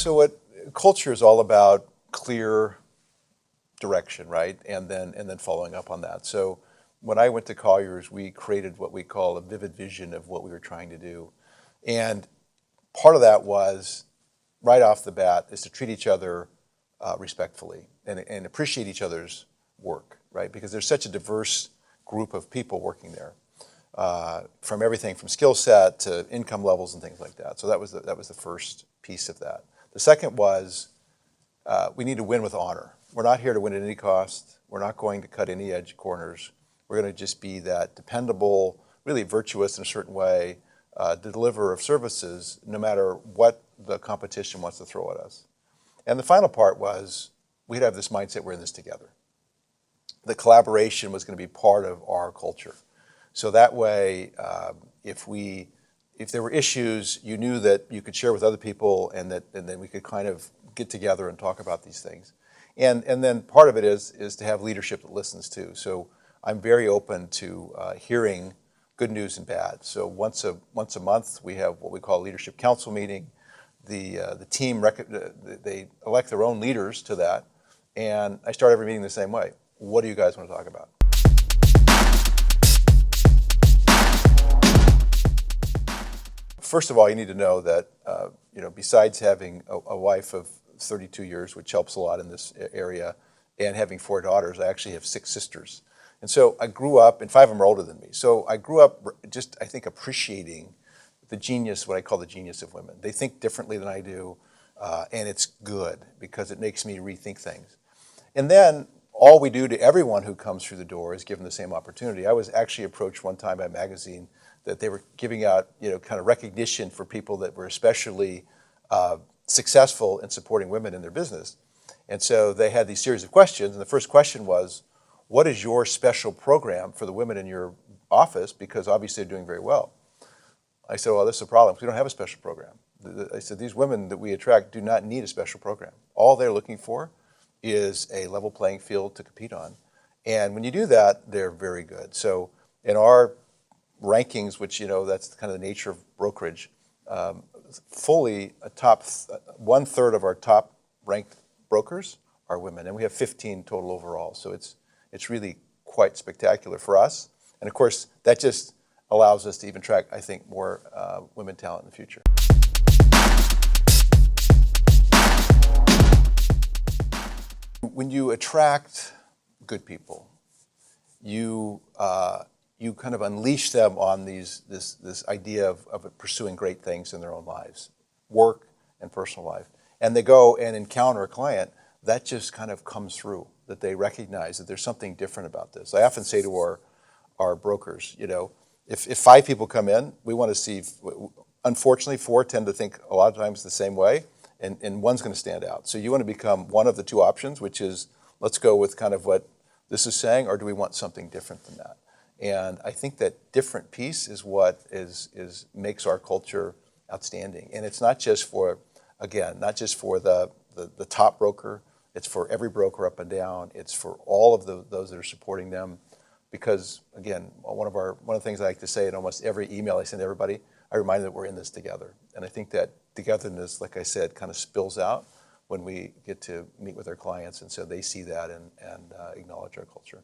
So what culture is all about clear direction, right? And then following up on that. So when I went to Colliers, we created what we call a vivid vision of what we were trying to do. And part of that was, right off the bat, is to treat each other respectfully and appreciate each other's work, right? Because there's such a diverse group of people working there, from everything from skill set to income levels and things like that. So that was the first piece of that. The second was we need to win with honor. We're not here to win at any cost. We're not going to cut any edge corners. We're going to just be that dependable, really virtuous in a certain way, deliverer of services, no matter what the competition wants to throw at us. And the final part was we'd have this mindset, we're in this together. The collaboration was going to be part of our culture. So that way, if there were issues, you knew that you could share with other people, and then we could kind of get together and talk about these things. And then part of it is to have leadership that listens too. So I'm very open to hearing good news and bad. So once a month we have what we call a leadership council meeting. The team they elect their own leaders to that, and I start every meeting the same way. What do you guys want to talk about? First of all, you need to know that besides having a wife of 32 years, which helps a lot in this area, and having 4 daughters, I actually have 6 sisters. And so I grew up, and 5 of them are older than me. So I grew up just, I think, appreciating the genius, what I call the genius of women. They think differently than I do, and it's good because it makes me rethink things. And then all we do to everyone who comes through the door is give them the same opportunity. I was actually approached one time by a magazine that they were giving out, kind of recognition for people that were especially successful in supporting women in their business. And so they had these series of questions, and the first question was, what is your special program for the women in your office? Because obviously they're doing very well. I said, well, this is a problem. We don't have a special program. I said, these women that we attract do not need a special program. All they're looking for is a level playing field to compete on. And when you do that, they're very good. So in our rankings, which, that's kind of the nature of brokerage, fully a top 1/3 of our top ranked brokers are women, and we have 15 total overall. So it's really quite spectacular for us. And of course, that just allows us to even track, I think, more women talent in the future. When you attract good people, you kind of unleash them on this idea of pursuing great things in their own lives, work and personal life. And they go and encounter a client, that just kind of comes through, that they recognize that there's something different about this. I often say to our brokers, if 5 people come in, we want to see, unfortunately, 4 tend to think a lot of times the same way, and one's going to stand out. So you want to become one of the 2 options, which is, let's go with kind of what this is saying, or do we want something different than that? And I think that different piece is what makes our culture outstanding. And it's not just for, again, not just for the top broker, it's for every broker up and down, it's for all of those that are supporting them. Because, again, one of the things I like to say in almost every email I send to everybody, I remind them that we're in this together. And I think that togetherness, like I said, kind of spills out when we get to meet with our clients, and so they see that and acknowledge our culture.